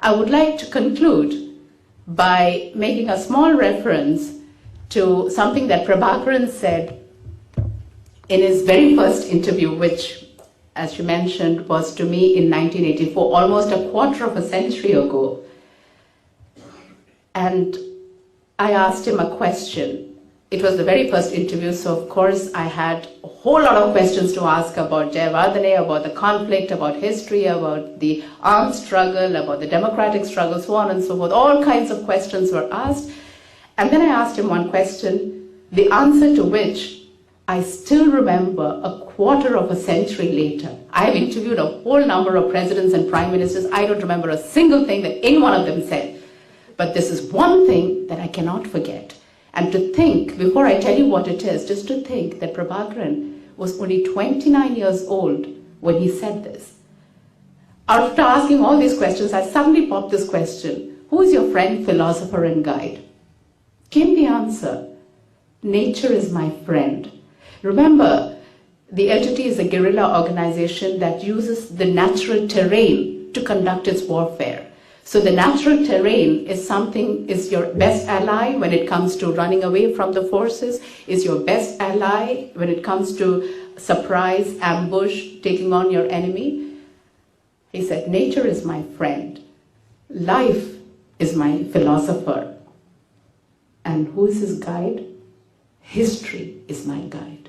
I would like to conclude by making a small reference to something that Prabhakaran said in his very first interview, which, as you mentioned, was to me in 1984, almost a quarter of a century ago. And I asked him a question. It was the very first interview, so of course I had a whole lot of questions to ask about Jayavardhane, about the conflict, about history, about the armed struggle, about the democratic struggle, so on and so forth. All kinds of questions were asked. And then I asked him one question, the answer to which I still remember a quarter of a century later. I have interviewed a whole number of presidents and prime ministers. I don't remember a single thing that any one of them said. But this is one thing that I cannot forget. And to think, before I tell you what it is, just to think that Prabhakaran was only 29 years old when he said this. After asking all these questions, I suddenly popped this question: who is your friend, philosopher, and guide? Came the answer: nature is my friend. Remember, the LTT is a guerrilla organization that uses the natural terrain to conduct its warfare. So the natural terrain is your best ally when it comes to running away from the forces, is your best ally when it comes to surprise, ambush, taking on your enemy. He said, nature is my friend. Life is my philosopher. And who is his guide? History is my guide.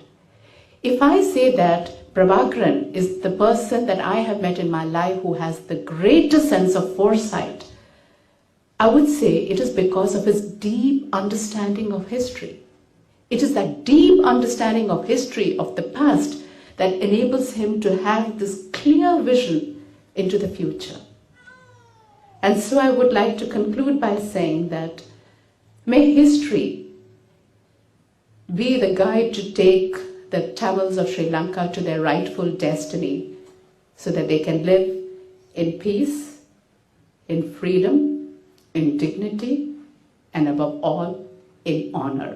If I say that Prabhakaran is the person that I have met in my life who has the greatest sense of foresight, I would say it is because of his deep understanding of history. It is that deep understanding of history, of the past, that enables him to have this clear vision into the future. And so I would like to conclude by saying that may history be the guide to take the Tamils of Sri Lanka to their rightful destiny so that they can live in peace, in freedom, in dignity, and above all, in honor.